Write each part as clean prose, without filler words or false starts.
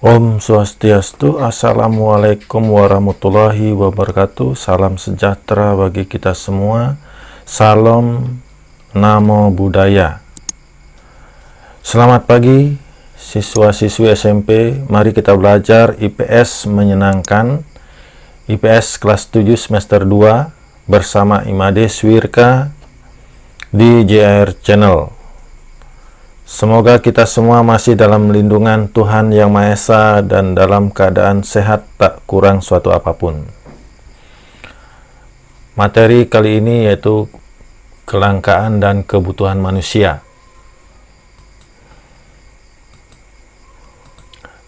Om Swastiastu, Assalamualaikum warahmatullahi wabarakatuh. Salam sejahtera bagi kita semua. Salam Namo Buddhaya. Selamat pagi siswa-siswi SMP. Mari kita belajar IPS menyenangkan. IPS kelas 7 semester 2 bersama Imade Swirka di JR Channel. Semoga kita semua masih dalam lindungan Tuhan Yang Maha Esa dan dalam keadaan sehat tak kurang suatu apapun. Materi kali ini yaitu kelangkaan dan kebutuhan manusia.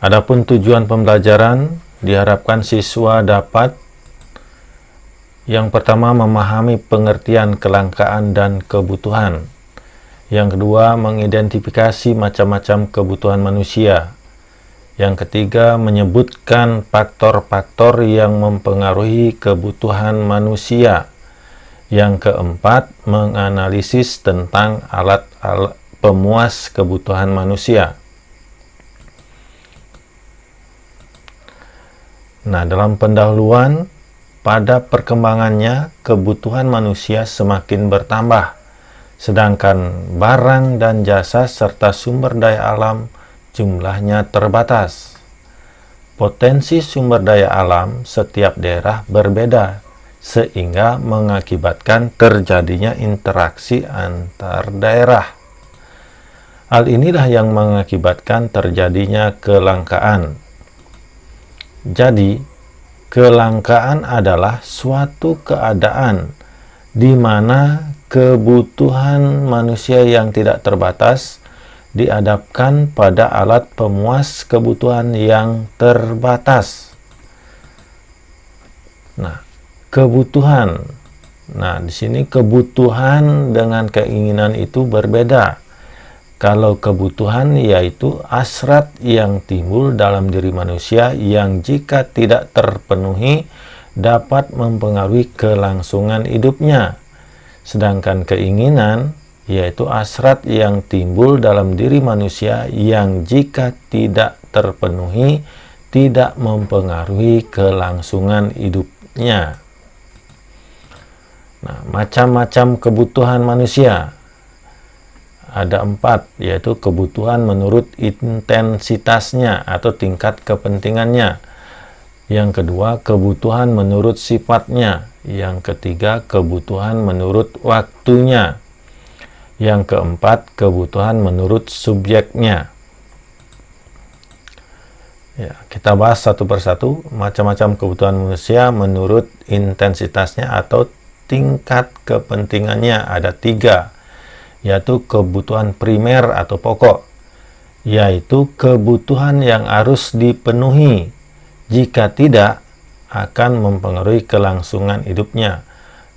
Adapun tujuan pembelajaran, diharapkan siswa dapat yang pertama memahami pengertian kelangkaan dan kebutuhan. Yang kedua, mengidentifikasi macam-macam kebutuhan manusia. Yang ketiga, menyebutkan faktor-faktor yang mempengaruhi kebutuhan manusia. Yang keempat, menganalisis tentang alat-alat pemuas kebutuhan manusia. Nah, dalam pendahuluan, pada perkembangannya, kebutuhan manusia semakin bertambah. Sedangkan barang dan jasa serta sumber daya alam jumlahnya terbatas. Potensi sumber daya alam setiap daerah berbeda, sehingga mengakibatkan terjadinya interaksi antar daerah. Hal inilah yang mengakibatkan terjadinya kelangkaan. Jadi, kelangkaan adalah suatu keadaan di mana kebutuhan manusia yang tidak terbatas dihadapkan pada alat pemuas kebutuhan yang terbatas. Nah, kebutuhan. Nah, di sini kebutuhan dengan keinginan itu berbeda. Kalau kebutuhan yaitu hasrat yang timbul dalam diri manusia yang jika tidak terpenuhi dapat mempengaruhi kelangsungan hidupnya. Sedangkan keinginan yaitu hasrat yang timbul dalam diri manusia yang jika tidak terpenuhi tidak mempengaruhi kelangsungan hidupnya. Nah, macam-macam kebutuhan manusia ada 4, yaitu kebutuhan menurut intensitasnya atau tingkat kepentingannya. Yang kedua, kebutuhan menurut sifatnya. Yang ketiga, kebutuhan menurut waktunya. Yang keempat, kebutuhan menurut subjeknya. Ya, kita bahas satu persatu macam-macam kebutuhan manusia menurut intensitasnya atau tingkat kepentingannya. Ada 3, yaitu kebutuhan primer atau pokok, yaitu kebutuhan yang harus dipenuhi. Jika tidak, akan mempengaruhi kelangsungan hidupnya.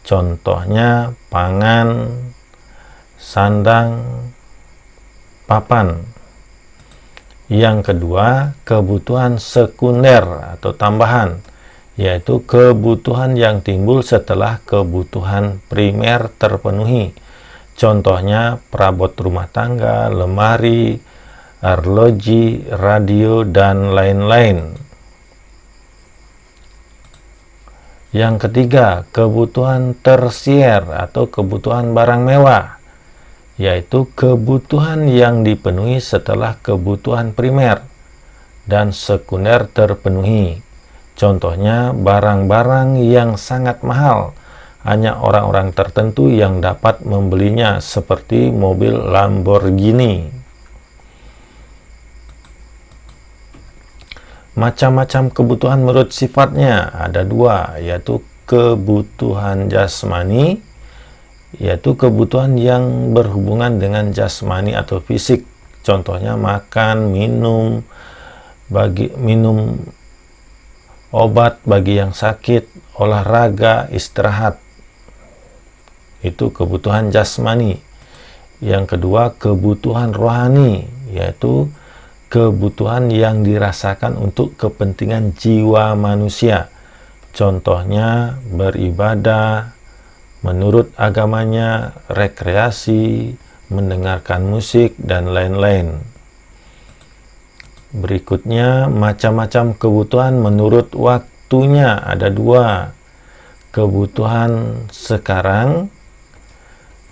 Contohnya pangan, sandang, papan. Yang kedua, kebutuhan sekunder atau tambahan, yaitu kebutuhan yang timbul setelah kebutuhan primer terpenuhi. Contohnya perabot rumah tangga, lemari, arloji, radio, dan lain-lain. Yang ketiga, kebutuhan tersier atau kebutuhan barang mewah, yaitu kebutuhan yang dipenuhi setelah kebutuhan primer dan sekunder terpenuhi. Contohnya, barang-barang yang sangat mahal, hanya orang-orang tertentu yang dapat membelinya, seperti mobil Lamborghini. Macam-macam kebutuhan menurut sifatnya ada 2, yaitu kebutuhan jasmani, yaitu kebutuhan yang berhubungan dengan jasmani atau fisik. Contohnya makan, minum obat bagi yang sakit, olahraga, istirahat. Itu kebutuhan jasmani. Yang kedua, kebutuhan rohani, yaitu kebutuhan yang dirasakan untuk kepentingan jiwa manusia. Contohnya beribadah, menurut agamanya, rekreasi, mendengarkan musik, dan lain-lain. Berikutnya, macam-macam kebutuhan menurut waktunya. Ada dua. Kebutuhan sekarang,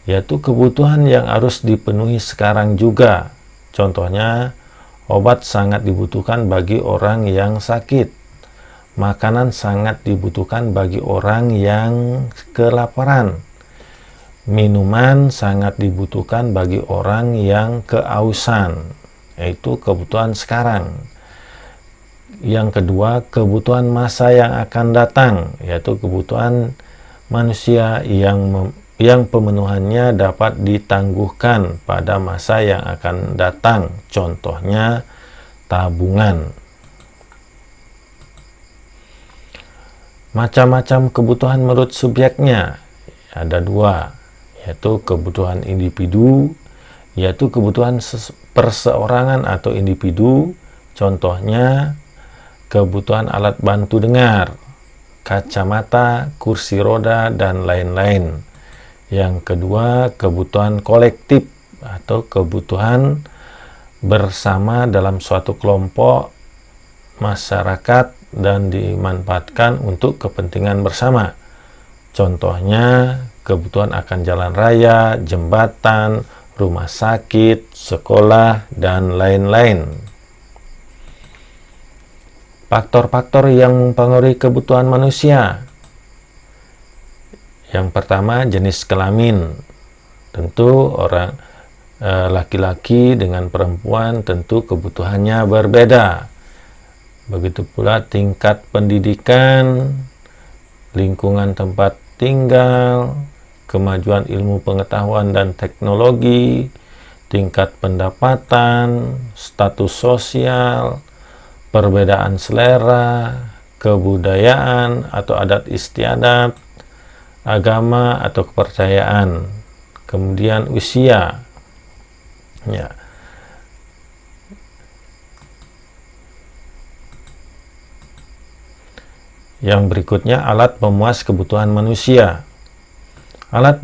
yaitu kebutuhan yang harus dipenuhi sekarang juga. Contohnya, obat sangat dibutuhkan bagi orang yang sakit. Makanan sangat dibutuhkan bagi orang yang kelaparan. Minuman sangat dibutuhkan bagi orang yang kehausan, yaitu kebutuhan sekarang. Yang kedua, kebutuhan masa yang akan datang, yaitu kebutuhan manusia yang pemenuhannya dapat ditangguhkan pada masa yang akan datang. Contohnya, tabungan. Macam-macam kebutuhan menurut subjeknya ada dua, yaitu kebutuhan individu, yaitu kebutuhan perseorangan atau individu. Contohnya, kebutuhan alat bantu dengar, kacamata, kursi roda, dan lain-lain. Yang kedua, kebutuhan kolektif atau kebutuhan bersama dalam suatu kelompok masyarakat dan dimanfaatkan untuk kepentingan bersama. Contohnya, kebutuhan akan jalan raya, jembatan, rumah sakit, sekolah, dan lain-lain. Faktor-faktor yang mempengaruhi kebutuhan manusia. Yang pertama, jenis kelamin. Tentu orang laki-laki dengan perempuan tentu kebutuhannya berbeda. Begitu pula tingkat pendidikan, lingkungan tempat tinggal, kemajuan ilmu pengetahuan dan teknologi, tingkat pendapatan, status sosial, perbedaan selera, kebudayaan atau adat istiadat, agama atau kepercayaan, kemudian usia. Ya. Yang berikutnya, alat pemuas kebutuhan manusia. Alat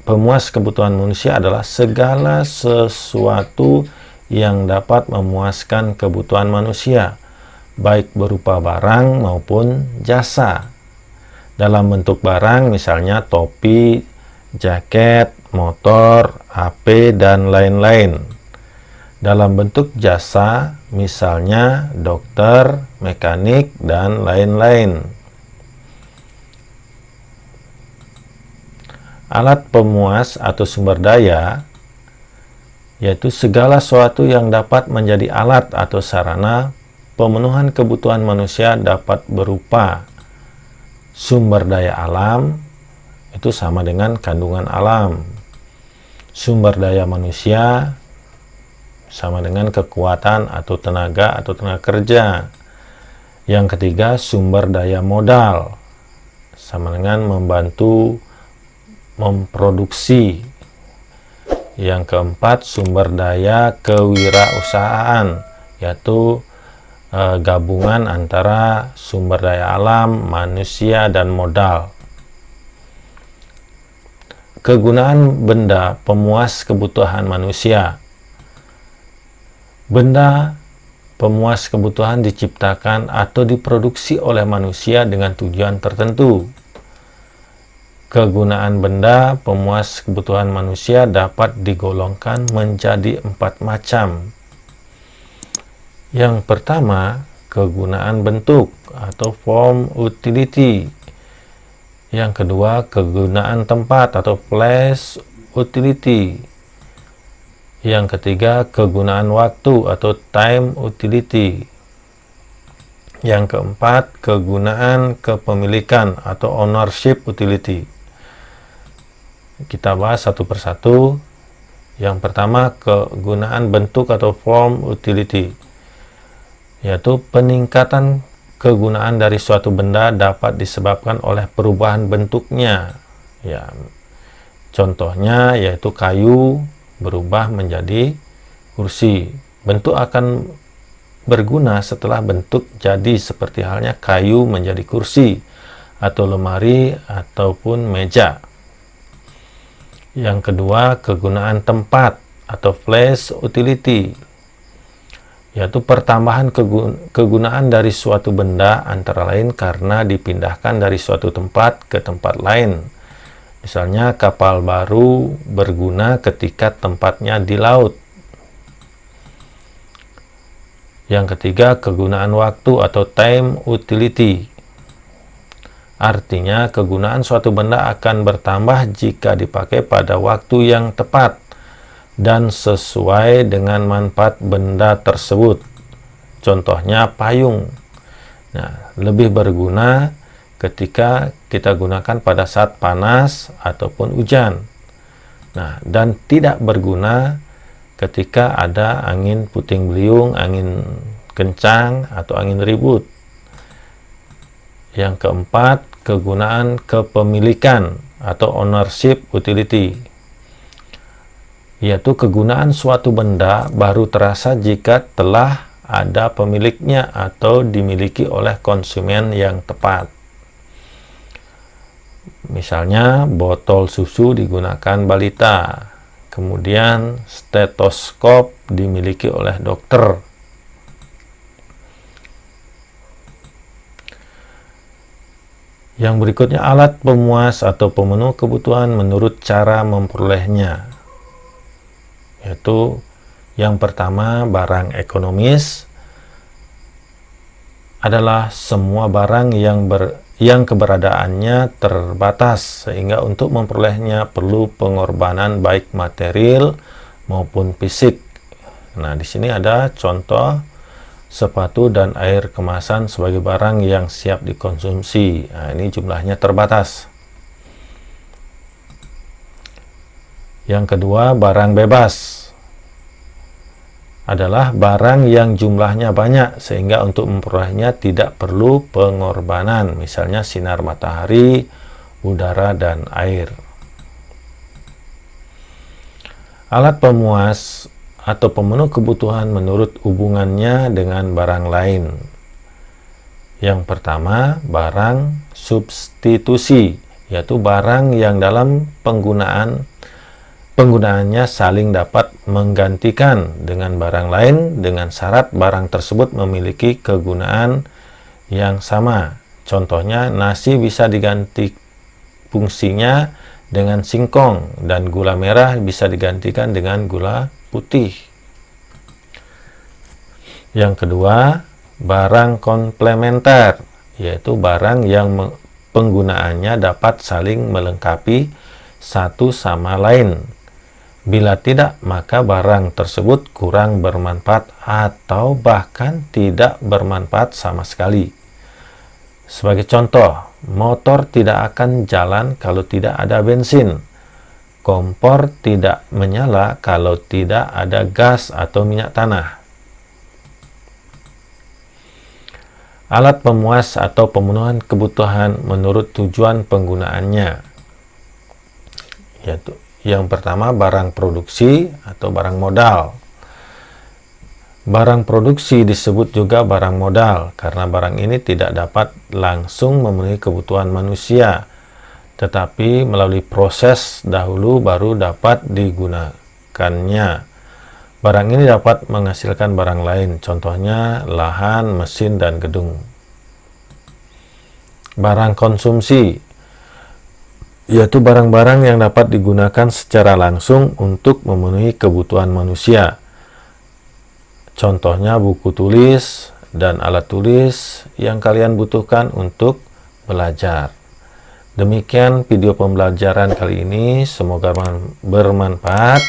pemuas kebutuhan manusia adalah segala sesuatu yang dapat memuaskan kebutuhan manusia, baik berupa barang maupun jasa. Dalam bentuk barang, misalnya topi, jaket, motor, HP, dan lain-lain. Dalam bentuk jasa, misalnya dokter, mekanik, dan lain-lain. Alat pemuas atau sumber daya, yaitu segala sesuatu yang dapat menjadi alat atau sarana pemenuhan kebutuhan manusia, dapat berupa sumber daya alam, itu sama dengan kandungan alam. Sumber daya manusia sama dengan kekuatan atau tenaga kerja. Yang ketiga, sumber daya modal, sama dengan membantu memproduksi. Yang keempat, sumber daya kewirausahaan, yaitu gabungan antara sumber daya alam, manusia, dan modal. Kegunaan benda pemuas kebutuhan manusia. Benda pemuas kebutuhan diciptakan atau diproduksi oleh manusia dengan tujuan tertentu. Kegunaan benda pemuas kebutuhan manusia dapat digolongkan menjadi 4 macam. Yang pertama, kegunaan bentuk atau form utility. Yang kedua, kegunaan tempat atau place utility. Yang ketiga, kegunaan waktu atau time utility. Yang keempat, kegunaan kepemilikan atau ownership utility. Kita bahas satu persatu. Yang pertama, kegunaan bentuk atau form utility, yaitu peningkatan kegunaan dari suatu benda dapat disebabkan oleh perubahan bentuknya. Ya, contohnya yaitu kayu berubah menjadi kursi. Bentuk akan berguna setelah bentuk jadi, seperti halnya kayu menjadi kursi atau lemari ataupun meja. Yang kedua, kegunaan tempat atau place utility. yaitu pertambahan kegunaan dari suatu benda, antara lain karena dipindahkan dari suatu tempat ke tempat lain. Misalnya kapal baru berguna ketika tempatnya di laut. Yang ketiga, kegunaan waktu atau time utility. Artinya kegunaan suatu benda akan bertambah jika dipakai pada waktu yang tepat dan sesuai dengan manfaat benda tersebut. Contohnya payung. Nah, lebih berguna ketika kita gunakan pada saat panas ataupun hujan. Nah, dan tidak berguna ketika ada angin puting beliung, angin kencang, atau angin ribut. Yang keempat, kegunaan kepemilikan atau ownership utility, yaitu kegunaan suatu benda baru terasa jika telah ada pemiliknya atau dimiliki oleh konsumen yang tepat. Misalnya, botol susu digunakan balita, kemudian stetoskop dimiliki oleh dokter. Yang berikutnya, alat pemuas atau pemenuh kebutuhan menurut cara memperolehnya, yaitu yang pertama, barang ekonomis adalah semua barang yang keberadaannya terbatas sehingga untuk memperolehnya perlu pengorbanan baik material maupun fisik. Nah, di sini ada contoh sepatu dan air kemasan sebagai barang yang siap dikonsumsi. Nah, ini jumlahnya terbatas. Yang kedua, barang bebas adalah barang yang jumlahnya banyak sehingga untuk memperolehnya tidak perlu pengorbanan, misalnya sinar matahari, udara, dan air. Alat pemuas atau pemenuh kebutuhan menurut hubungannya dengan barang lain. Yang pertama, barang substitusi, yaitu barang yang dalam penggunaannya saling dapat menggantikan dengan barang lain dengan syarat barang tersebut memiliki kegunaan yang sama. Contohnya, nasi bisa diganti fungsinya dengan singkong dan gula merah bisa digantikan dengan gula putih. Yang kedua, barang komplementer, yaitu barang yang penggunaannya dapat saling melengkapi satu sama lain. Bila tidak, maka barang tersebut kurang bermanfaat atau bahkan tidak bermanfaat sama sekali. Sebagai contoh, motor tidak akan jalan kalau tidak ada bensin. Kompor tidak menyala kalau tidak ada gas atau minyak tanah. Alat pemuas atau pemenuhan kebutuhan menurut tujuan penggunaannya, yaitu yang pertama, barang produksi atau barang modal. Barang produksi disebut juga barang modal karena barang ini tidak dapat langsung memenuhi kebutuhan manusia, tetapi melalui proses dahulu baru dapat digunakannya. Barang ini dapat menghasilkan barang lain, contohnya lahan, mesin, dan gedung. Barang konsumsi, yaitu barang-barang yang dapat digunakan secara langsung untuk memenuhi kebutuhan manusia. Contohnya buku tulis dan alat tulis yang kalian butuhkan untuk belajar. Demikian video pembelajaran kali ini, semoga bermanfaat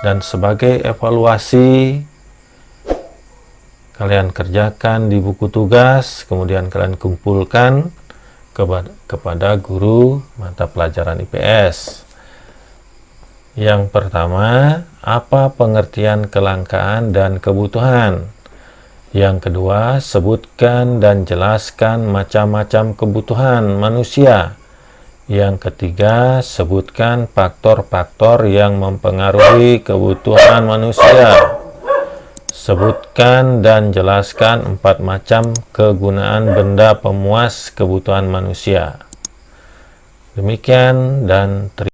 dan sebagai evaluasi kalian kerjakan di buku tugas, kemudian kalian kumpulkan kepada guru mata pelajaran IPS. Yang pertama, apa pengertian kelangkaan dan kebutuhan? Yang kedua, sebutkan dan jelaskan macam-macam kebutuhan manusia. Yang ketiga, sebutkan faktor-faktor yang mempengaruhi kebutuhan manusia. Sebutkan dan jelaskan 4 macam kegunaan benda pemuas kebutuhan manusia. Demikian dan terima kasih.